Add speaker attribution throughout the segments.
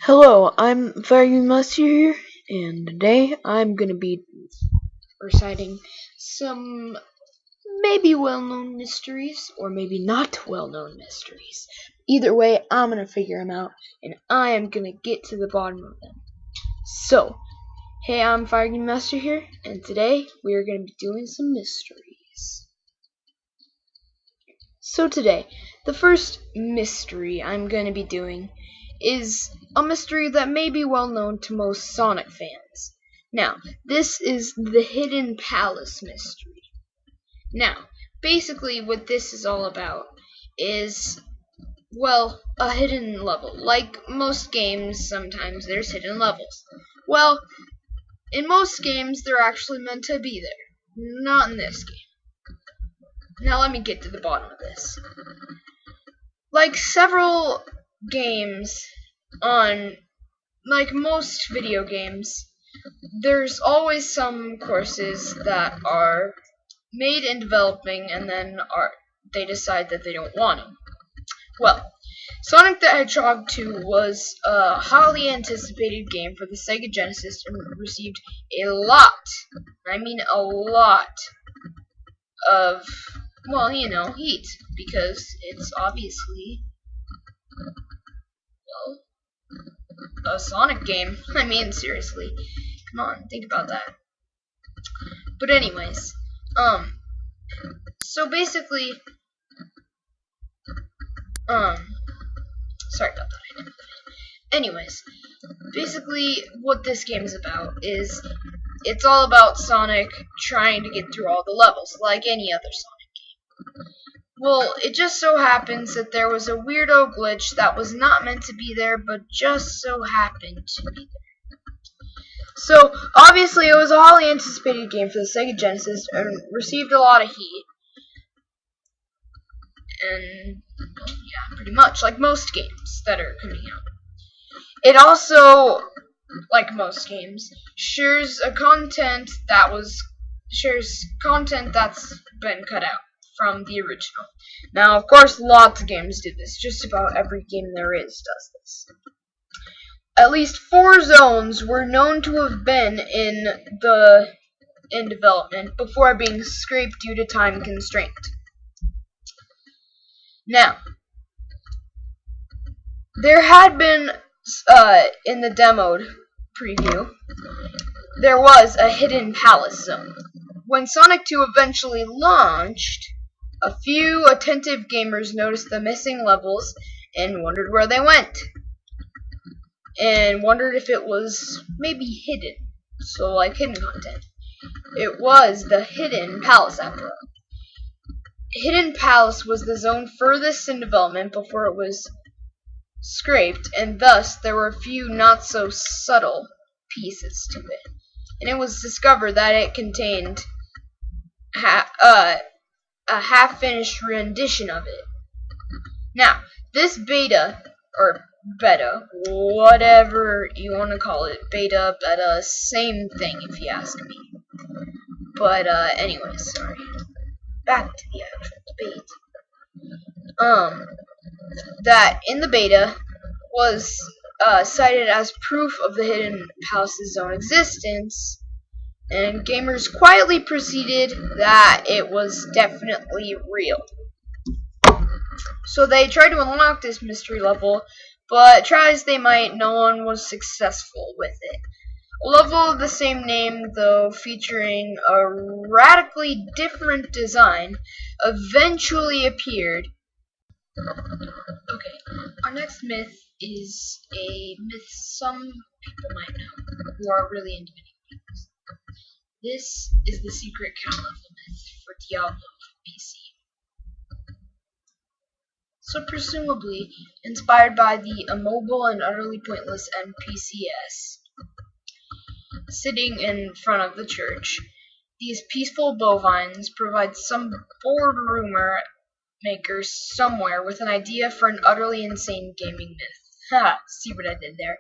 Speaker 1: Hello, I'm Fire Master here, and today I'm gonna be reciting some maybe well-known mysteries, or maybe not well-known mysteries. Either way, I'm gonna figure them out, and I am gonna get to the bottom of them. So, hey, I'm Fire Master here, and today we are gonna be doing some mysteries. So today, the first mystery I'm gonna be doing is a mystery that may be well known to most Sonic fans. Now, this is the Hidden Palace mystery. Now, basically what this is all about is, well, a hidden level. Like most games, sometimes there's hidden levels. Well, in most games, they're actually meant to be there. Not in this game. Now let me get to the bottom of this. Like several games like most video games, there's always some courses that are made in developing and then they decide that they don't want them. Well, Sonic the Hedgehog 2 was a highly anticipated game for the Sega Genesis and received a lot, I mean a lot, of, well, heat, because it's obviously, well, a Sonic game. I mean, seriously. Come on, think about that. But anyways, so basically, sorry about that. Anyways, basically, what this game is about is, it's all about Sonic trying to get through all the levels, like any other Sonic game. Well, it just so happens that there was a weirdo glitch that was not meant to be there, but just so happened to be there. So, obviously, it was a highly anticipated game for the Sega Genesis and received a lot of heat. And, well, yeah, pretty much, like most games that are coming out. It also, like most games, shares content that's been cut out from the original. Now, of course, lots of games do this. Just about every game there is does this. At least 4 zones were known to have been in development before being scraped due to time constraint. Now, there had been, in the demoed preview, there was a hidden palace zone. When Sonic 2 eventually launched, a few attentive gamers noticed the missing levels and wondered where they went. And wondered if it was maybe hidden. So, like hidden content. It was the Hidden Palace after all. Hidden Palace was the zone furthest in development before it was scraped, and thus there were a few not so subtle pieces to it. And it was discovered that it contained a half-finished rendition of it. Now, this beta, or beta, whatever you want to call it, beta, same thing if you ask me. But, anyways, sorry. Back to the actual debate. That in the beta was cited as proof of the Hidden Palace's own existence, and gamers quietly proceeded that it was definitely real. So they tried to unlock this mystery level, but try as they might, no one was successful with it. A level of the same name, though featuring a radically different design, eventually appeared. Okay, our next myth is a myth some people might know who are really into video games. This is the secret count level myth for Diablo for PC. So presumably inspired by the immobile and utterly pointless NPCs sitting in front of the church, these peaceful bovines provide some bored rumor maker somewhere with an idea for an utterly insane gaming myth. Ha! See what I did there?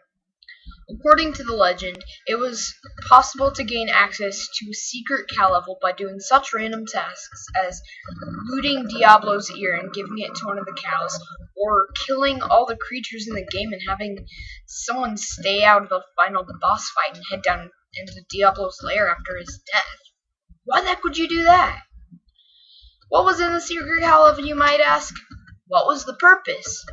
Speaker 1: According to the legend, it was possible to gain access to a secret Cal level by doing such random tasks as looting Diablo's ear and giving it to one of the cows, or killing all the creatures in the game and having someone stay out of the final boss fight and head down into Diablo's lair after his death. Why the heck would you do that? What was in the secret Cal level, you might ask? What was the purpose?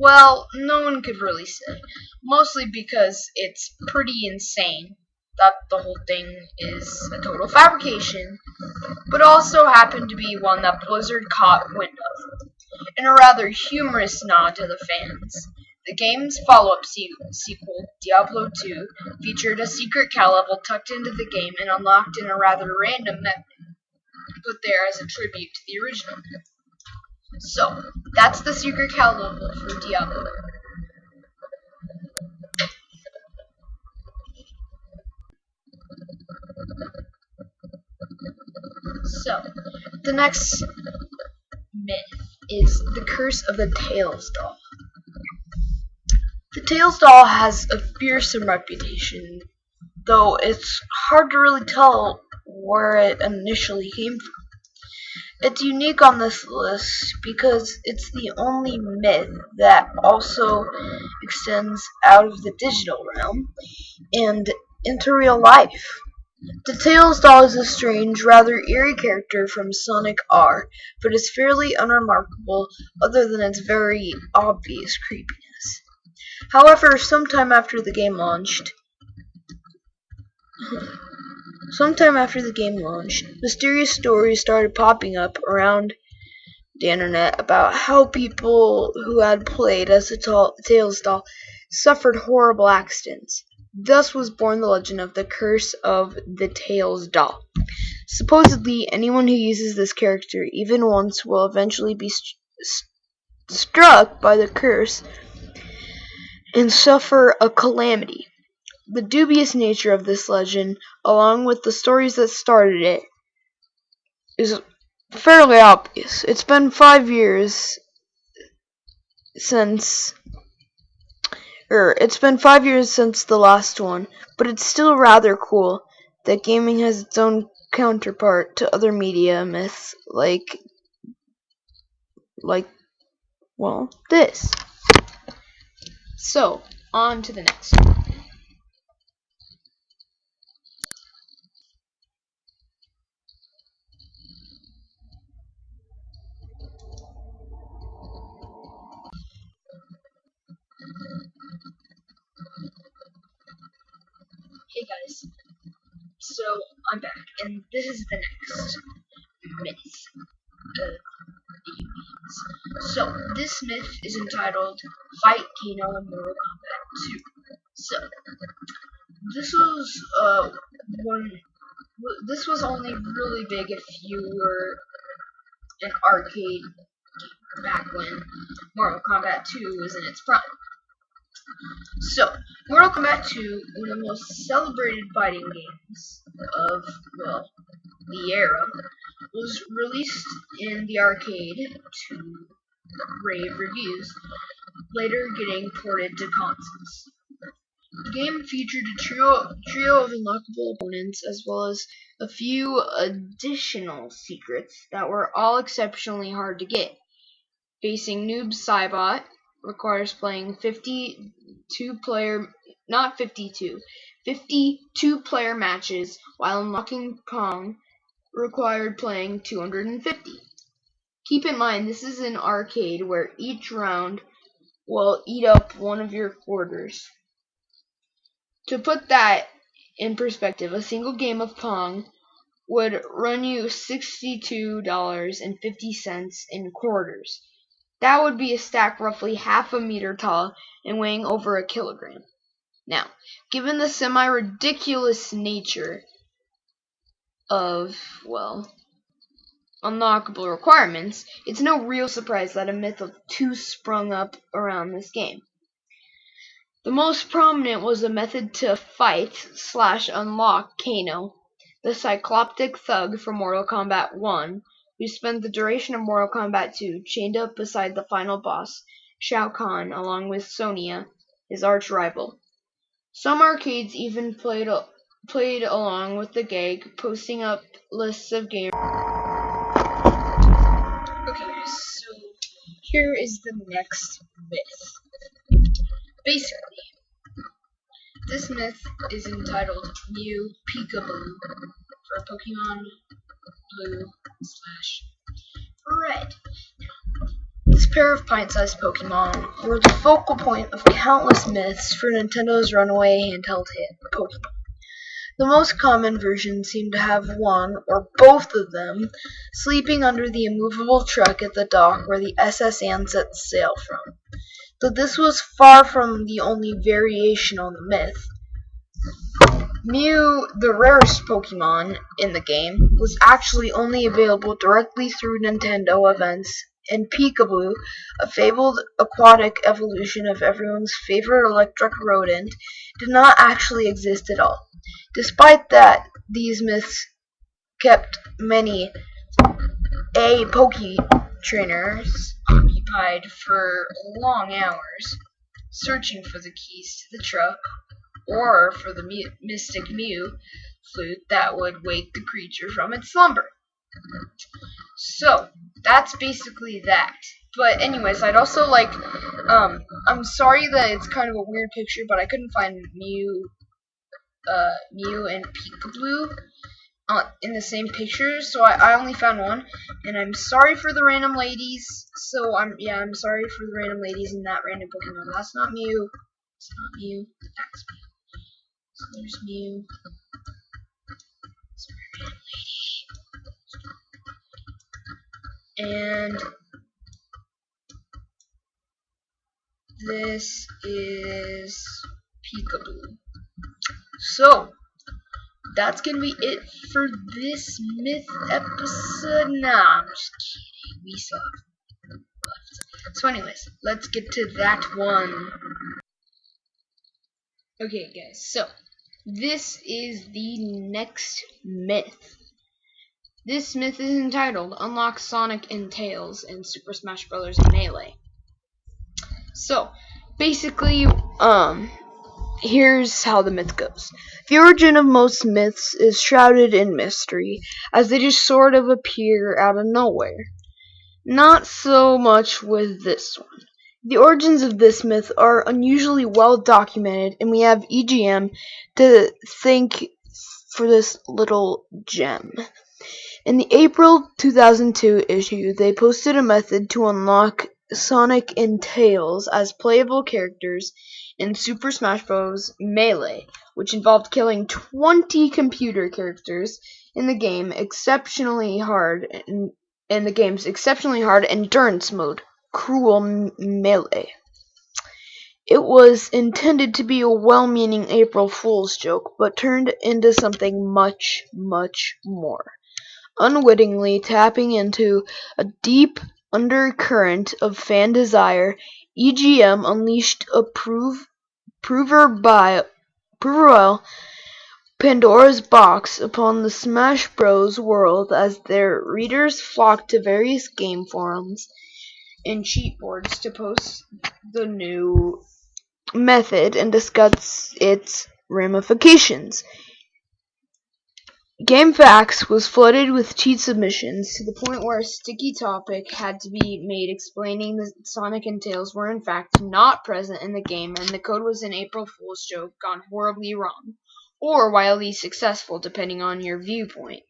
Speaker 1: Well, no one could really say. Mostly because it's pretty insane that the whole thing is a total fabrication, but also happened to be one that Blizzard caught wind of, in a rather humorous nod to the fans. The game's follow-up sequel, Diablo 2, featured a secret Cal level tucked into the game and unlocked in a rather random method, put there as a tribute to the original. So, that's the secret Cal level for Diablo. So, the next myth is the curse of the Tails doll. The Tails doll has a fearsome reputation, though it's hard to really tell where it initially came from. It's unique on this list because it's the only myth that also extends out of the digital realm and into real life. The Tails doll is a strange, rather eerie character from Sonic R, but is fairly unremarkable other than its very obvious creepiness. However, sometime after the game launched, mysterious stories started popping up around the internet about how people who had played as the Tails doll suffered horrible accidents. Thus was born the legend of the curse of the Tails doll. Supposedly, anyone who uses this character even once will eventually be struck by the curse and suffer a calamity. The dubious nature of this legend, along with the stories that started it, is fairly obvious. It's been 5 years since the last one, but it's still rather cool that gaming has its own counterpart to other media myths like this. So, on to the next one. Hey guys, so I'm back, and this is the next myth of video games. So, this myth is entitled Fight Kano in Mortal Kombat 2. So, this was one. This was only really big if you were an arcade gamer back when Mortal Kombat 2 was in its prime. So, Mortal Kombat 2, one of the most celebrated fighting games of, well, the era, was released in the arcade to rave reviews, later getting ported to consoles. The game featured a trio of unlockable opponents as well as a few additional secrets that were all exceptionally hard to get. Facing Noob Saibot requires playing 52-player matches, while unlocking Kong required playing 250. Keep in mind, this is an arcade where each round will eat up one of your quarters. To put that in perspective, a single game of Pong would run you $62.50 in quarters. That would be a stack roughly half a meter tall and weighing over a kilogram. Now, given the semi-ridiculous nature of, well, unlockable requirements, it's no real surprise that a myth of 2 sprung up around this game. The most prominent was a method to fight/unlock Kano, the cycloptic thug from Mortal Kombat 1, who spent the duration of Mortal Kombat 2 chained up beside the final boss, Shao Kahn, along with Sonya, his arch-rival. Some arcades even played along with the gag, posting up lists of games. Okay, so here is the next myth. Basically, this myth is entitled Mew Pikablu for Pokemon Blue / Red. This pair of pint-sized Pokemon were the focal point of countless myths for Nintendo's runaway handheld hit, Pokemon. The most common versions seem to have one, or both of them, sleeping under the immovable truck at the dock where the SS Anne sets sail from. Though this was far from the only variation on the myth. Mew, the rarest Pokemon in the game, was actually only available directly through Nintendo events, and Pikablu, a fabled aquatic evolution of everyone's favorite electric rodent, did not actually exist at all. Despite that, these myths kept many Poke trainers occupied for long hours, searching for the keys to the truck, or for the mystic Mew flute that would wake the creature from its slumber. So, that's basically that. But anyways, I'd also I'm sorry that it's kind of a weird picture, but I couldn't find Mew and Pikablu in the same picture, so I only found one, and I'm sorry for the random ladies. So I'm sorry for the random ladies in that random Pokemon. That's not Mew. It's not Mew. That's Mew. So there's Mew. Sorry, random lady. And this is Pikablu. So that's gonna be it for this myth episode. Nah, I'm just kidding. We still have left. So anyways, let's get to that one. Okay guys, so this is the next myth. This myth is entitled Unlock Sonic and Tails in Super Smash Bros. Melee. So basically, here's how the myth goes. The origin of most myths is shrouded in mystery, as they just sort of appear out of nowhere. Not so much with this one. The origins of this myth are unusually well documented, and we have EGM to thank for this little gem. In the April 2002 issue, they posted a method to unlock Sonic and Tails as playable characters in Super Smash Bros. Melee, which involved killing 20 computer characters in the game exceptionally hard in the game's exceptionally hard endurance mode, Cruel Melee. It was intended to be a well-meaning April Fool's joke, but turned into something much, much more. Unwittingly tapping into a deep undercurrent of fan desire, EGM unleashed a proverbial Pandora's box upon the Smash Bros. World as their readers flocked to various game forums and cheat boards to post the new method and discuss its ramifications. GameFAQs was flooded with cheat submissions to the point where a sticky topic had to be made explaining that Sonic and Tails were in fact not present in the game and the code was an April Fool's joke gone horribly wrong, or wildly successful depending on your viewpoint.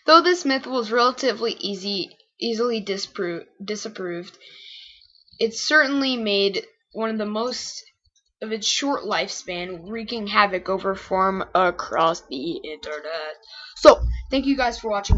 Speaker 1: Though this myth was relatively easily disapproved, it certainly made one of the most of its short lifespan, wreaking havoc over forum across the internet. So, thank you guys for watching.